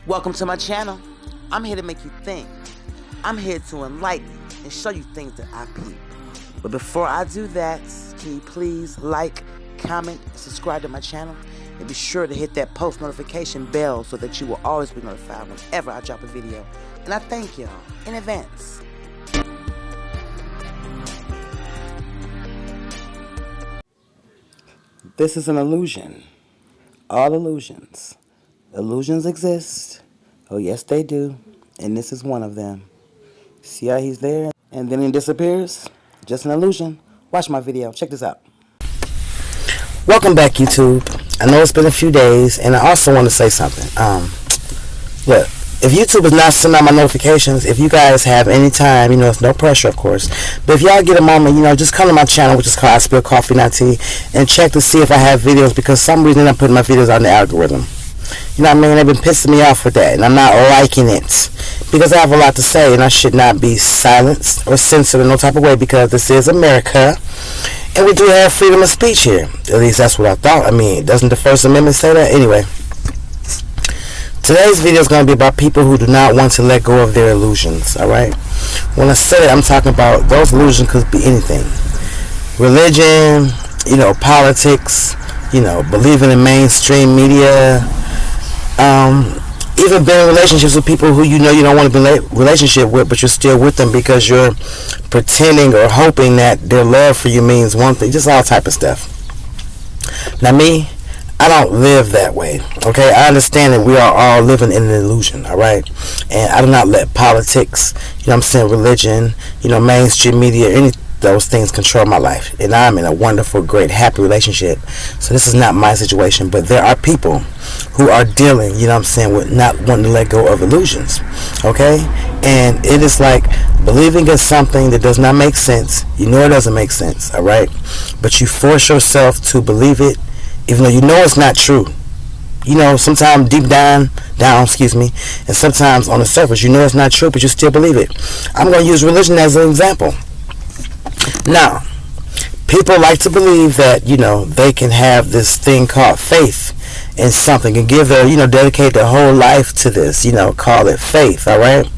Welcome to my channel. I'm here to make you think. I'm here to enlighten and show you things that I peep. But before I do that, can you please like, comment, and subscribe to my channel? And be sure to hit that post notification bell so that you will always be notified whenever I drop a video. And I thank y'all in advance. This is an illusion. All illusions. Illusions exist. Oh yes they do. And this is one of them. See how he's there and then he disappears? Just an illusion. Watch my video. Check this out. Welcome back, YouTube. I know it's been a few days, and I also want to say something. Look, if YouTube is not sending out my notifications, if you guys have any time, it's no pressure, of course, but if y'all get a moment, just come to my channel, which is called I Spill Coffee Not Tea, and check to see if I have videos, because some reason I'm putting my videos on the algorithm. You know what I mean? They've been pissing me off with that, and I'm not liking it, because I have a lot to say, and I should not be silenced or censored in no type of way, because this is America, and we do have freedom of speech here. At least that's what I thought. I mean, doesn't the First Amendment say that? Anyway, today's video is going to be about people who do not want to let go of their illusions, alright? When I say it, I'm talking about those illusions could be anything. Religion, politics, believing in mainstream media, even being in relationships with people who you don't want to be in a relationship with, but you're still with them because you're pretending or hoping that their love for you means one thing. Just all type of stuff. Now me, I don't live that way. Okay, I understand that we are all living in an illusion. All right, and I do not let politics, religion, mainstream media, any those things control my life, and I'm in a wonderful, great, happy relationship. So this is not my situation, but there are people who are dealing, with not wanting to let go of illusions. Okay, and it is like believing in something that does not make sense. It doesn't make sense. All right, but you force yourself to believe it, even though it's not true. Sometimes deep down, and sometimes on the surface, it's not true, but you still believe it. I'm going to use religion as an example. Now, people like to believe that, they can have this thing called faith in something and give their, dedicate their whole life to this, call it faith, all right?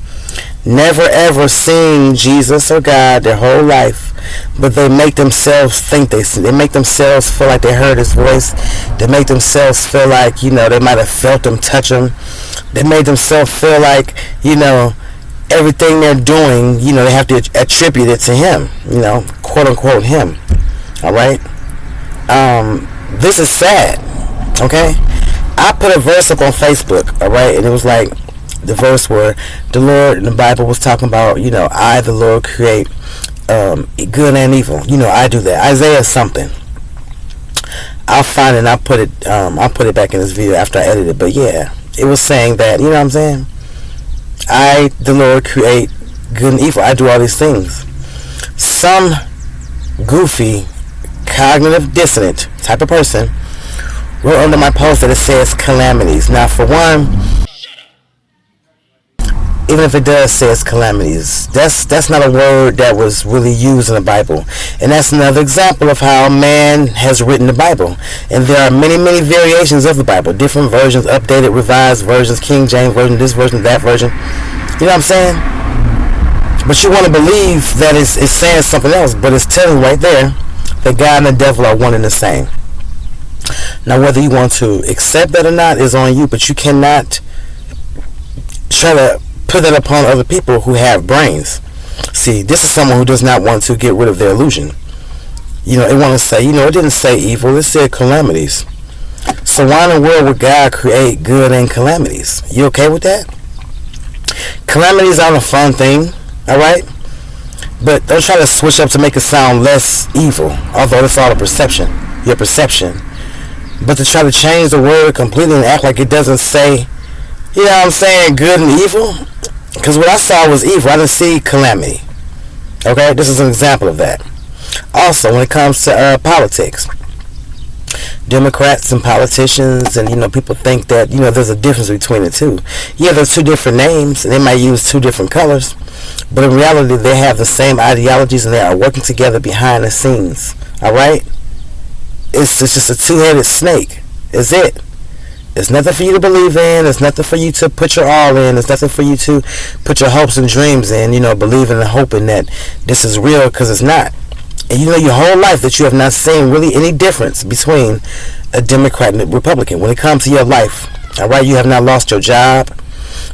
Never ever seen Jesus or God their whole life, but they make themselves think they make themselves feel like they heard his voice. They make themselves feel like, they might have felt him touch him. They made themselves feel like, everything they're doing, they have to attribute it to him, quote unquote him. All right. This is sad. Okay. I put a verse up on Facebook. All right, and it was like the verse where the Lord in the Bible was talking about, I, the Lord, create good and evil. I do that. Isaiah something. I'll find it and I'll put it back in this video after I edit it. But yeah, it was saying that, you know what I'm saying? I, the Lord, create good and evil. I do all these things. Some goofy, cognitive dissonant type of person wrote under my post that it says calamities. Now, for one, even if it does say it's calamities, that's not a word that was really used in the Bible. And that's another example of how man has written the Bible. And there are many, many variations of the Bible. Different versions, updated, revised versions, King James version, this version, that version. You know what I'm saying? But you want to believe that it's saying something else, but it's telling right there that God and the devil are one and the same. Now, whether you want to accept that or not is on you, but you cannot try to put that upon other people who have brains. See, this is someone who does not want to get rid of their illusion. They want to say, it didn't say evil, it said calamities. So why in the world would God create good and calamities? You okay with that? Calamities aren't a fun thing, alright? But don't try to switch up to make it sound less evil, although it's all a perception, your perception. But to try to change the word completely and act like it doesn't say, good and evil? Because what I saw was evil. I didn't see calamity. Okay? This is an example of that. Also, when it comes to politics, Democrats and politicians and, people think that, there's a difference between the two. Yeah, there's two different names, and they might use two different colors, but in reality, they have the same ideologies, and they are working together behind the scenes. All right? It's just a two-headed snake. Is it? There's nothing for you to believe in. There's nothing for you to put your all in. There's nothing for you to put your hopes and dreams in, believing and hoping that this is real, because it's not. And you know your whole life that you have not seen really any difference between a Democrat and a Republican when it comes to your life. All right, you have not lost your job.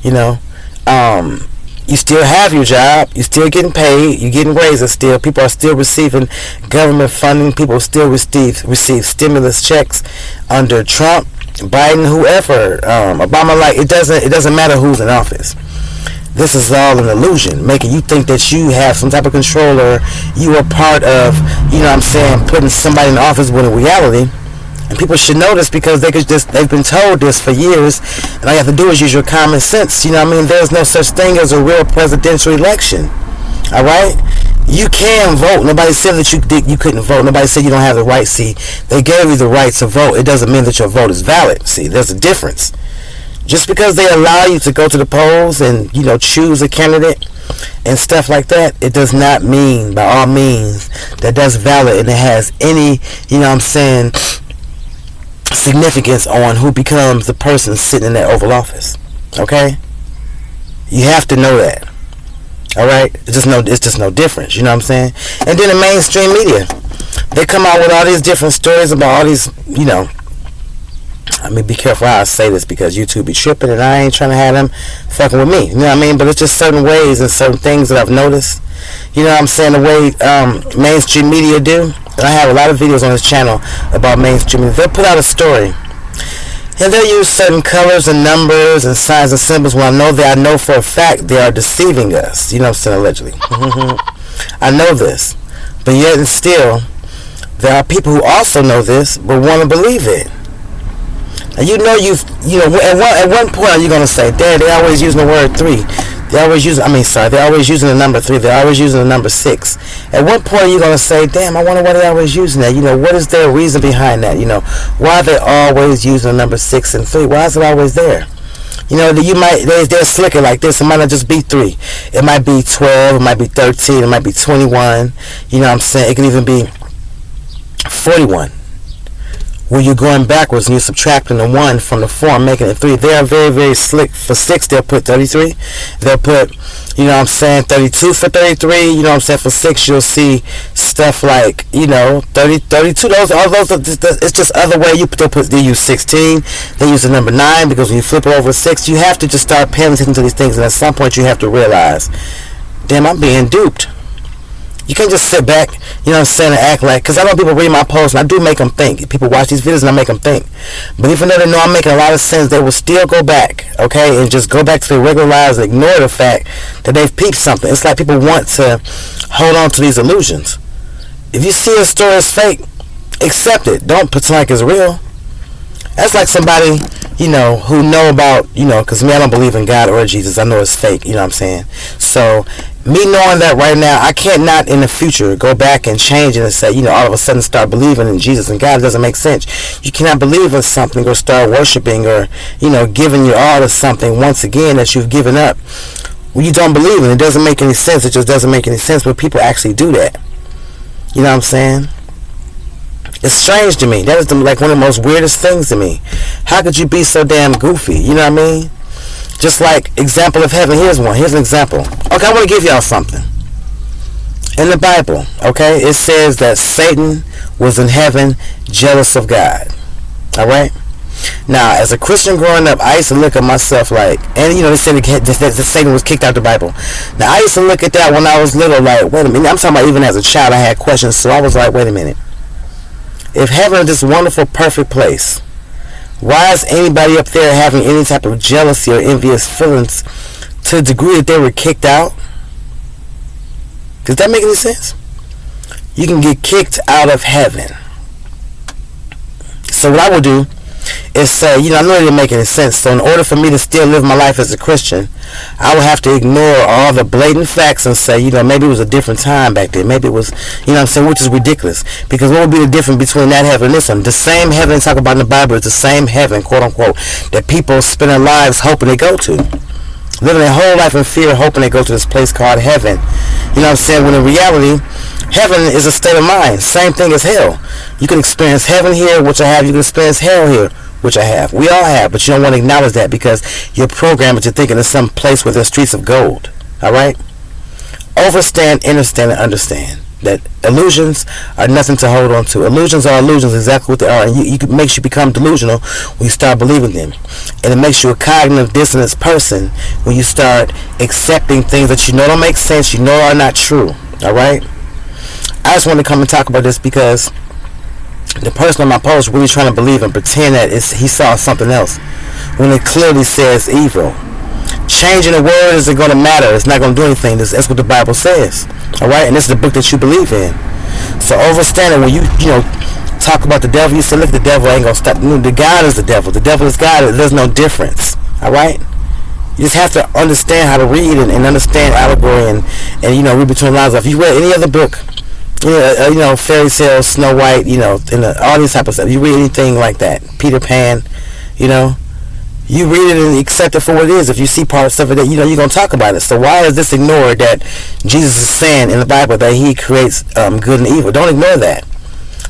You still have your job. You're still getting paid. You're getting raises still. People are still receiving government funding. People still receive stimulus checks under Trump, Biden, whoever, Obama. Like, it doesn't matter who's in office. This is all an illusion, making you think that you have some type of control, or you are part of, putting somebody in office, when in reality, and people should know this, because they've been told this for years, and all you have to do is use your common sense. There's no such thing as a real presidential election. All right? You can vote. Nobody said that you couldn't vote. Nobody said you don't have the right. See, they gave you the right to vote. It doesn't mean that your vote is valid. See, there's a difference. Just because they allow you to go to the polls and, choose a candidate and stuff like that, it does not mean, by all means, that that's valid and it has any, significance on who becomes the person sitting in that Oval Office. Okay? You have to know that. Alright? It's just no difference. You know what I'm saying? And then the mainstream media, they come out with all these different stories about all these, I mean, be careful how I say this, because YouTube be tripping, and I ain't trying to have them fucking with me. You know what I mean? But it's just certain ways and certain things that I've noticed. You know what I'm saying? The way mainstream media do. And I have a lot of videos on this channel about mainstream media. They'll put out a story, and they'll use certain colors and numbers and signs and symbols. When I know for a fact they are deceiving us. You know what I'm saying? Allegedly. I know this. But yet and still, there are people who also know this but want to believe it. And at one point are you going to say, Dad, they're always using the word 3. They're always using the number 3. They're always using the number 6. At what point are you going to say, damn, I wonder why they're always using that? What is their reason behind that? Why they're always using the number 6 and 3? Why is it always there? They're slicker like this. It might not just be 3. It might be 12. It might be 13. It might be 21. You know what I'm saying? It can even be 41. Where you're going backwards and you're subtracting the 1 from the 4 and making it 3. They are very, very slick. For 6, they'll put 33. They'll put, 32 for 33. For 6, you'll see stuff like, 30, 32. It's just other way. They use 16. They use the number 9, because when you flip it over 6, you have to just start paying attention to these things. And at some point, you have to realize, damn, I'm being duped. You can't just sit back, and act like, because I know people read my posts, and I do make them think. People watch these videos, and I make them think. But even though they know I'm making a lot of sense, they will still go back, okay, and just go back to their regular lives and ignore the fact that they've peeped something. It's like people want to hold on to these illusions. If you see a story is fake, accept it. Don't pretend like it's real. That's like somebody, who know about, because me, I don't believe in God or Jesus. I know it's fake, you know what I'm saying? So, me knowing that right now, I can't not in the future go back and change it and say, all of a sudden start believing in Jesus and God. It doesn't make sense. You cannot believe in something or start worshiping or, giving your all to something once again that you've given up. When you don't believe in it, it doesn't make any sense. It just doesn't make any sense, but people actually do that. You know what I'm saying? It's strange to me. That is like one of the most weirdest things to me. How could you be so damn goofy? You know what I mean? Just like example of heaven. Here's one. Here's an example. Okay, I want to give y'all something. In the Bible, okay, it says that Satan was in heaven jealous of God. Alright? Now, as a Christian growing up, I used to look at myself like, and they said that Satan was kicked out the Bible. Now, I used to look at that when I was little like, wait a minute. I'm talking about even as a child, I had questions. So I was like, wait a minute. If heaven is this wonderful, perfect place, why is anybody up there having any type of jealousy or envious feelings to the degree that they were kicked out? Does that make any sense? You can get kicked out of heaven. So what I would do is say, I know it didn't make any sense. So in order for me to still live my life as a Christian, I would have to ignore all the blatant facts and say, maybe it was a different time back then. Maybe it was, which is ridiculous. Because what would be the difference between that heaven and this one? The same heaven talk about in the Bible is the same heaven, quote unquote, that people spend their lives hoping they go to. Living their whole life in fear, hoping they go to this place called heaven. When in reality, heaven is a state of mind. Same thing as hell. You can experience heaven here, which I have. You can experience hell here, which I have. We all have, but you don't want to acknowledge that because you're programmed into thinking of some place where there's streets of gold. Alright? Overstand, understand, and understand that illusions are nothing to hold on to. Illusions are illusions, exactly what they are, and it makes you become delusional when you start believing them. And it makes you a cognitive dissonance person when you start accepting things that you know don't make sense, you know are not true. Alright? I just want to come and talk about this because the person on my post really trying to believe and pretend that he saw something else when it clearly says evil. Changing the word isn't going to matter. It's not going to do anything. That's what the Bible says. Alright? And this is the book that you believe in. So understanding when you talk about the devil, you say, look, the devil ain't going to stop. The God is the devil. The devil is God. There's no difference. Alright? You just have to understand how to read and understand allegory and read between the lines. If you read any other book, fairy tales, Snow White, all this type of stuff, you read anything like that, Peter Pan, you read it and accept it for what it is. If you see parts of it that you're going to talk about it. So why is this ignored that Jesus is saying in the Bible that he creates good and evil? Don't ignore that.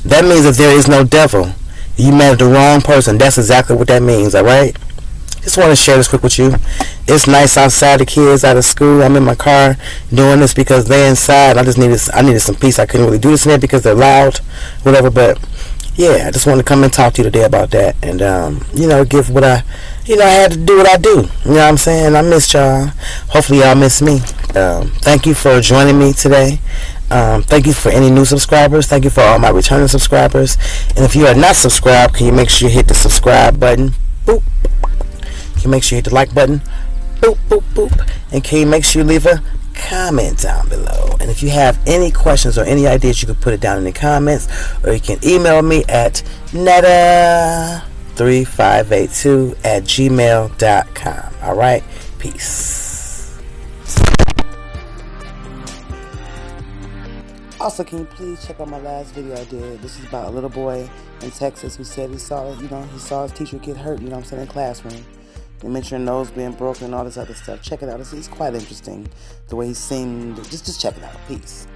That means that there is no devil. You met the wrong person. That's exactly what that means. Alright? Just want to share this quick with you. It's nice outside. The kids out of school. I'm in my car doing this because they're inside. I needed some peace. I couldn't really do this in there because they're loud, whatever. But yeah, I just wanted to come and talk to you today about that, and give what I had to do what I do. You know what I'm saying? I missed y'all. Hopefully y'all miss me. Thank you for joining me today. Thank you for any new subscribers. Thank you for all my returning subscribers. And if you are not subscribed, can you make sure you hit the subscribe button? Boop. Can you make sure you hit the like button? Boop, boop, boop. And can you make sure you leave a comment down below? And if you have any questions or any ideas, you can put it down in the comments, or you can email me at netta3582@gmail.com. Alright? Peace. Also, can you please check out my last video I did? This is about a little boy in Texas who said he saw his teacher get hurt, in the classroom. They mentioned nose being broken and all this other stuff. Check it out. It's quite interesting the way he seemed. Just check it out. Peace.